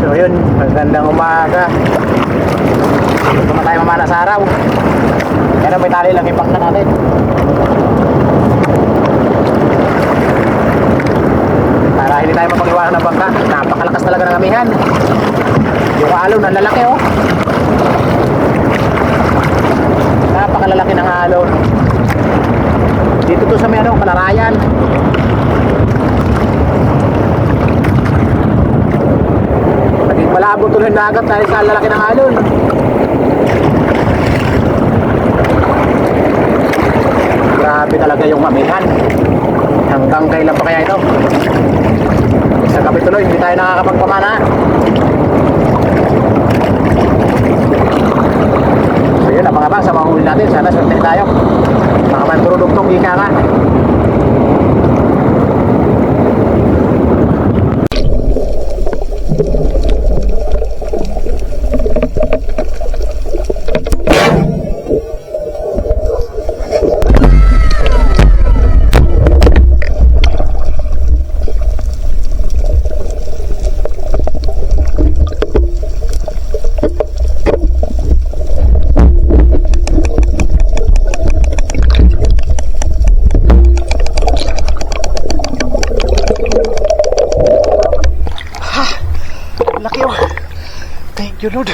So yun, magandang umaga. Dito na tayo mamana sa araw. Kaya may tali lang ipang na natin. Para hindi tayo mapag-iwanan ng bangka. Napakalakas talaga ng amihan. Yung alon, ang lalaki oh. Napakalalaki ng alon. Dito to sa may ano, Kalarayan. Naging malabo tuloy ng dagat dahil sa lalaki ng alon. Grabe talaga yung amihan. Hanggang kailan pa kaya ito? Sa gabi tuloy, hindi tayo nakakapagpamana. So yun, abang-abang sa mga huli natin. Sana swerte tayo. Baka man turudugtong ika nga. Laki oh. Thank you Lord.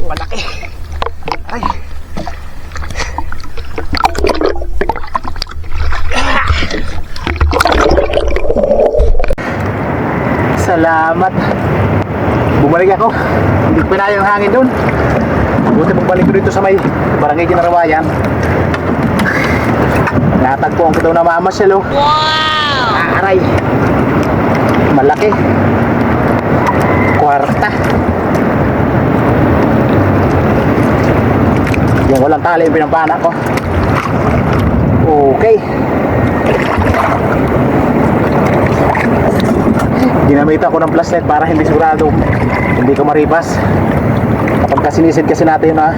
Malaki. Ay. Salamat. Bumalik ako. Hindi ko pinaya yung hangin dun. Buti pagbalik ko dito sa may Barangay Ginarawayan. Natagpuan ko daw na mamasyal oh. Wow! Aray. Malaki. Kwarta. Yung walang tali yung pinampana ko. Okay. Ginamitan ko ng flashlight para hindi sigurado hindi ko maripas. Kapag sinisid kasi natin na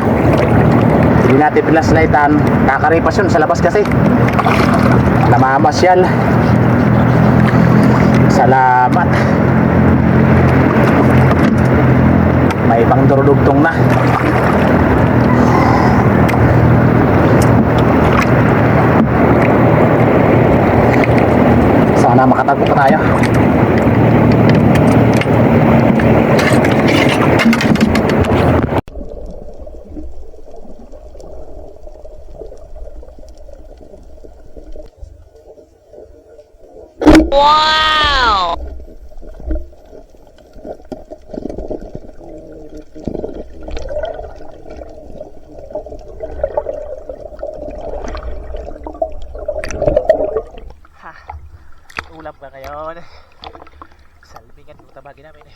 hindi natin flashlightan, nakakaripas yun sa labas kasi namamasyal. Salamat. May pang durudugtong na. Sana makatagpo pa tayo. Wow! Ha, ulap ka ngayon. Salbingan kung tabagin namin eh.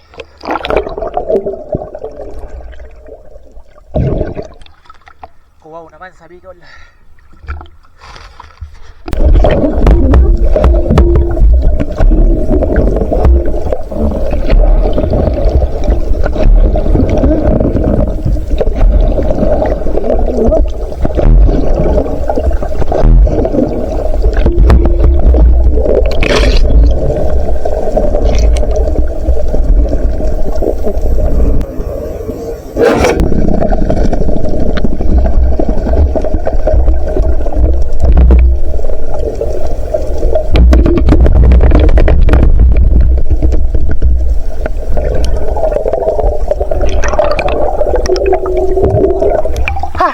Kuwaw naman sa Bicol.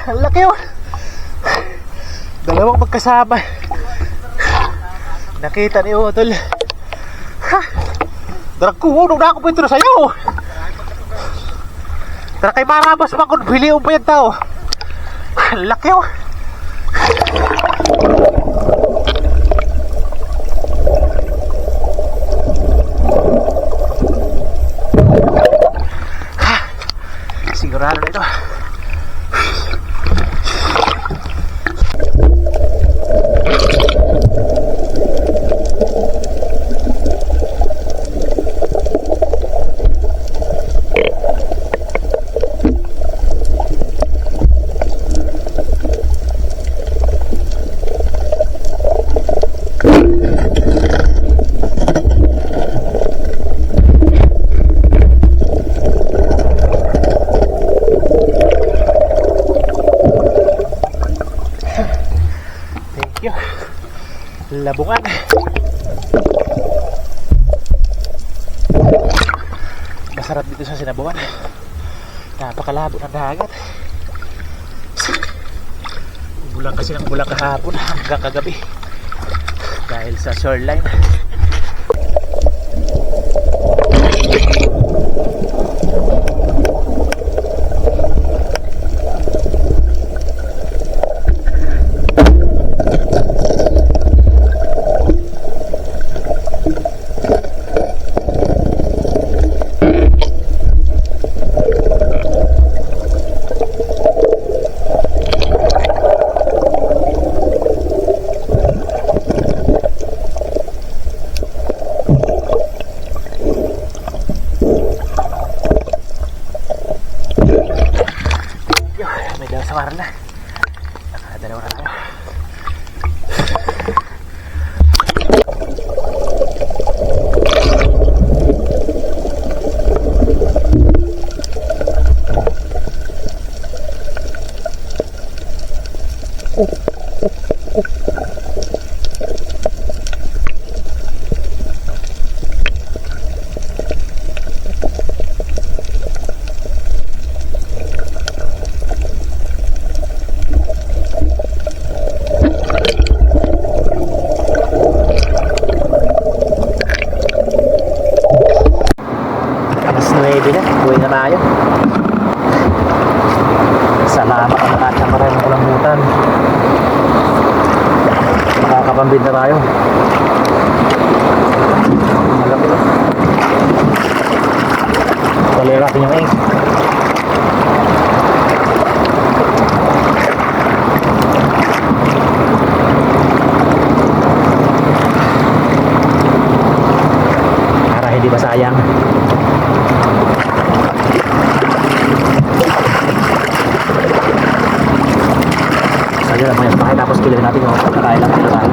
Ang laki oh. Dalawang magkasama. Nakita ni Utol. Ha! Darag ko, nung na ako po ito na sa'yo. Darag kay marabas pa kung biliw pa yan tao. Ang laki oh. Ha! Sigurado na ito. Yo, labungan. Masarap dito sa Sinabuan. Napakalabo ng dagat. Bulang kasi ng bulang kahapon hanggang kagabi dahil sa shoreline. May daw sa karan na. Nakadalawa na tayo. Ready na, buhay na tayo. Salamat ang nakasamaran ng kulambutan. Makakapambid na tayo. Malaki na. Tuloy natin yung ink. Para hindi masayang. Ayun, may tapos kilo natin yung pagkakain lang kilo tayo.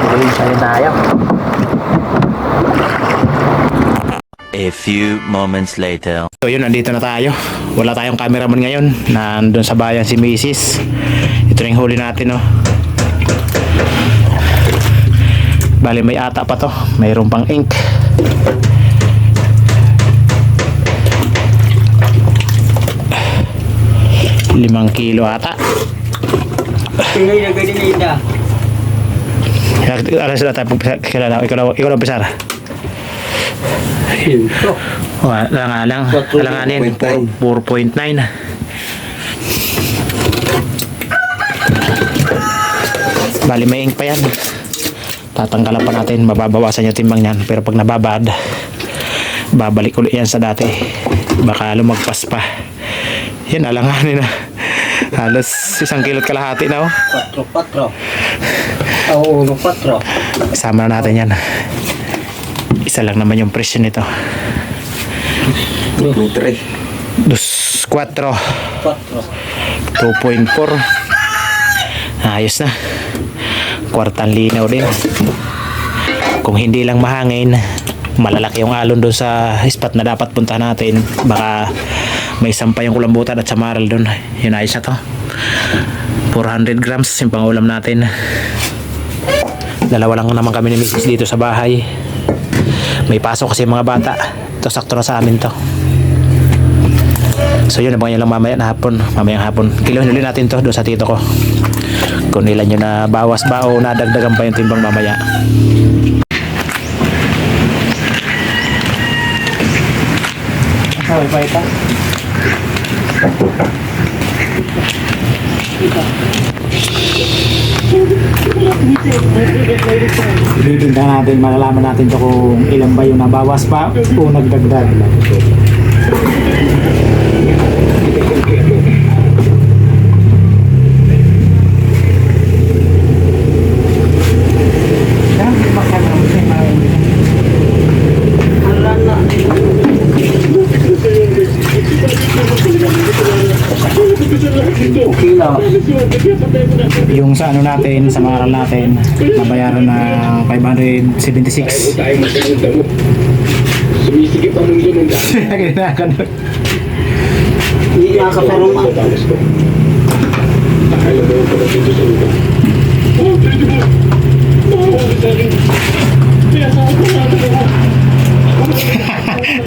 Gawin siya tayo. A few moments later. So yun, nandito na tayo. Wala tayong cameraman ngayon. Nandun sa bayan si Mrs. Ito na yung huli natin, no. Bali may ata pa to. Mayroon pang ink. 5 kilo ata. Alas na tayo pagkilala. Ikaw lang pisar. Wala nga lang. Alanganin. 4.9. Bali may ink pa yan. Tatanggalan pa natin. Mababawasan yung timbang yan. Pero pag nababad, babalik ulit yan sa dati. Baka lumagpas pa. Yan, alanganin na. Halos 1 kilot kalahati na, oh. 4. Oo, 4. Kasama na natin yan. Isa lang naman yung presyo nito. 2.3. 2.4. 2.4. Ayos na. Kwartang linaw din. Kung hindi lang mahangin, malalaki yung alon doon sa spot na dapat punta natin. Baka may sampay yung kulambutan at samaral doon. Yun, ayos na to. 400 grams yung pangulam natin. Dalawa lang naman kami ni Mrs. dito sa bahay. May pasok kasi mga bata. Ito sakto na sa amin to. So yun, abangan nyo lang mamaya na hapon. Mamayang hapon. Kilohin ulit natin to doon sa tito ko. Kung ilan nyo na bawas ba o nadagdagan pa yung timbang mamaya. Saway pa ito. Titinda natin, malalaman natin to kung ilan ba yung nabawas pa o nagdagdag. Yung sa ano natin, sa maral natin, nabayaran ng 576. Sumisikip ang mundo ng dahil. mga kasaruma.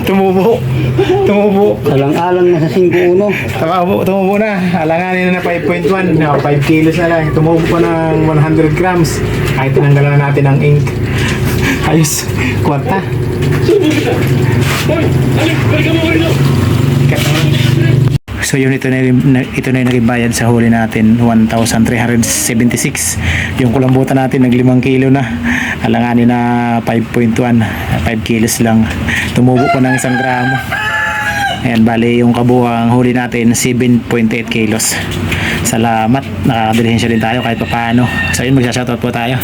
Tumubo. Tumubo. Alang-alang na sa 5-1. Tumubo na. Alanganin na 5.1. No, 5 kilos na lang. Tumubo pa ng 100 grams. Kahit tinanggalan na natin ang ink. Ayos. Kwarta. So yun, ito na yung naging bayad sa huli natin, 1,376. Yung kulambutan natin nag 5 kilo na. Alanganin na 5.1, 5 kilos lang. Tumubo ko ng 1 gramo. Ayan, bali yung kabuang huli natin 7.8 kilos. Salamat, nakabilihensya din tayo kahit paano. So yun, magsashoutout po tayo.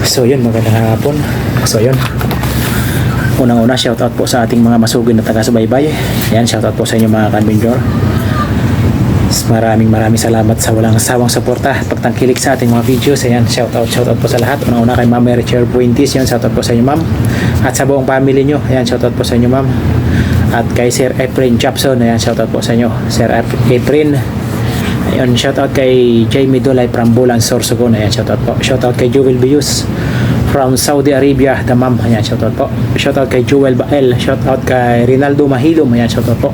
So yun, magandang hapon. So yun, unang-una, shoutout po sa ating mga masugid na taga-subaybay. Yan, shoutout po sa inyo mga Kanbinjor. Maraming salamat sa walang sawang suporta at pagtangkilik sa ating mga videos. Ayan, shoutout po sa lahat. Unang-una kay Ma'am Mary Chair Puintis. Yan, shoutout po sa inyo, Ma'am. At sa buong family nyo. Ayan, shoutout po sa inyo, Ma'am. At kay Sir Efren Japson. Ayan, shoutout po sa inyo, Sir Efren. Ayan, shoutout kay Jamie Dulay from Bulan, Sorsogon. Ayan, shoutout po. Shoutout kay Jewel Bius from Saudi Arabia, Damam. Ayan, shoutout po. Shoutout kay Joel Bael. Shoutout kay Rinaldo Mahilom. Ayan, shoutout po.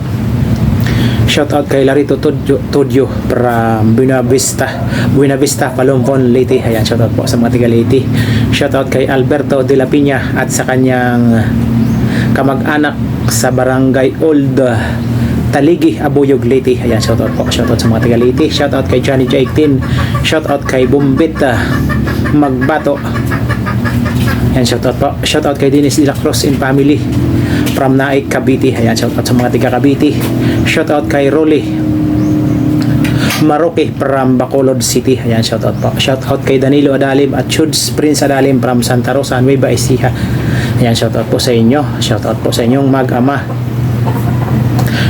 Shoutout kay Larito Tudyo from Buena Vista, Palomphon, Leyte. Ayan, shoutout po sa mga tiga Leyte. Shoutout kay Alberto de la Piña at sa kanyang kamag-anak sa Barangay Old Taligi, Abuyog, Leyte. Ayan, shoutout po. Shoutout sa mga tiga Leyte. Shoutout kay Johnny J18. Shoutout kay Bumbit Magbato. Ayan, shoutout po. Shoutout kay Dennis de la Cruz and family from Naik, Cavite. Ayan, shoutout sa mga tiga Cavite. Shoutout kay Rolly Maroke from Bacolod City. Ayan, shoutout po. Shoutout kay Danilo Adalim at Chuds Prince Adalim from Santa Rosa, Nueva Ecija. Ayan, shoutout po sa inyo. Shoutout po sa inyong mag-ama.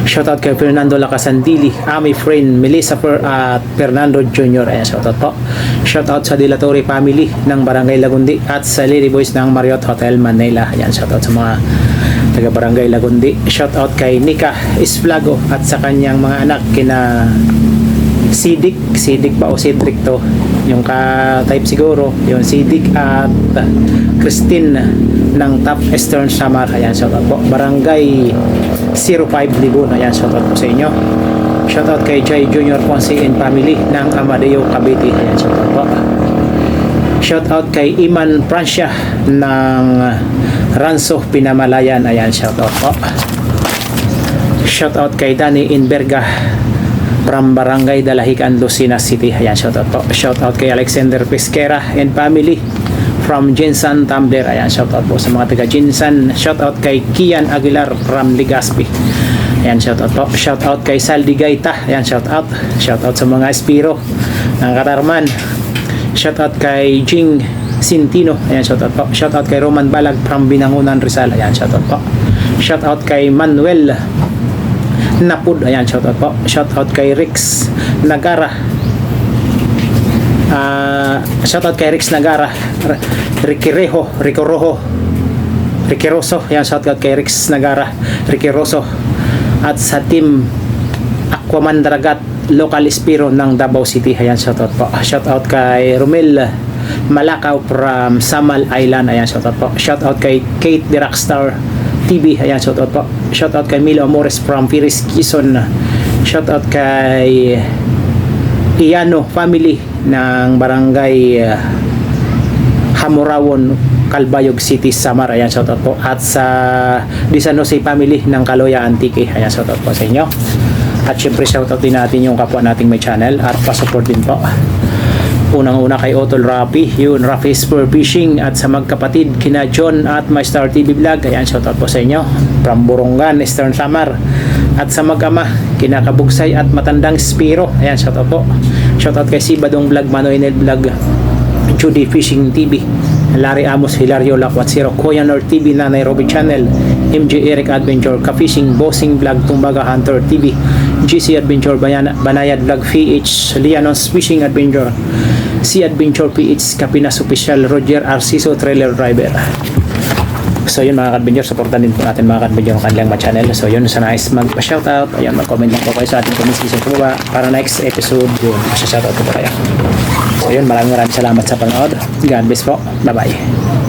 Shoutout kay Fernando Lacasandili, Ami friend Melissa at Fernando Jr. Ayan, shoutout po. Shoutout sa Dilatori family ng Barangay Lagundi at sa Lady Boys ng Marriott Hotel Manila. Ayan, shoutout sa mga taga Barangay Lagundi. Shoutout kay Nika Isflago at sa kanyang mga anak kina Sidik ba o Cedric to? Yung ka-type siguro, yung Sidik at Christine ng Top Eastern Samar. Ayan, shoutout po. Barangay 05 Libon. Ayan, shoutout po sa inyo. Shoutout kay Jai Junior Ponce and family ng Amadeo, Cavite. Ayan, shoutout po. Shoutout kay Iman Francia ng Ranso, Pinamalayan. Ayan, shoutout po. Shoutout kay Danny Inberga from Barangay Dalahican, Lucena City. Ayan, shoutout po. Shoutout kay Alexander Pesquera and family from Jinsan, Tumbler. Ayan, shoutout po sa mga taga Jinsan. Shoutout kay Kian Aguilar from Legazpi. Ayan, shoutout po. Shoutout kay Saldi Gaita. Ayan, shoutout. Shoutout sa mga Espiro ng Katarman. Shoutout kay Jing Sintino. Ayan, shoutout po. Shoutout kay Roman Balag from Binangunan, Rizal. Ayan, shoutout po. Shoutout kay Manuel Napud. Ayan, shoutout po. Shoutout kay Rix Nagara. Shoutout kay Rix Nagara, Ricky Rosso. Ayan, shoutout kay Rix Nagara, Ricky Rosso at sa team Aquaman Dragat Local Espiro ng Davao City. Ayan, shoutout po. Shoutout kay Romel Malakaw from Samal Island. Ayan, shoutout po. Shoutout kay Kate the Rockstar TV. Ayan, shoutout po. Shoutout kay Milo Amores from Piris, Quezon. Shoutout kay Iano family ng Barangay Hamurawon, Calbayog City, Samar. Ayan, shoutout po. At sa Di San Jose family ng Kaloya Antique. Ayan, shoutout po sa inyo. At syempre shoutout din natin yung kapwa nating may channel at pa-support din po. Unang-una kay Otol Rapi, yun, Rafi Spur Fishing, at sa magkapatid kina John at My Star TV Vlog. Ayan, shoutout po sa inyo from Borongan, Eastern Samar. At sa mag-ama kina Kabugsay at Matandang Spiro. Ayan, shoutout po. Shoutout kay Sibadong Vlog, Manoinel Vlog, Judy Fishing TV, Larry Amos, Hilario Lakwatsiro, Koyanor TV na Nairobi Channel, MJ Eric Adventure, Ka-Fishing, Bossing Vlog, Tumbaga Hunter TV, GC Adventure, Banayad Vlog PH, Lianos Fishing Adventure, C Adventure PH, Kapinas Official, Roger Arciso Trailer Driver. So yun mga Kadbenyor, supportan din po natin mga Kadbenyor ang kanilang channel. So yun, sa nais magpa-shoutout, ayan, mag-comment lang po kayo sa ating comment section sa baba para next episode yun, masya-shoutout ko po kayo. So yun, maraming salamat sa panood. God bless po. Bye bye.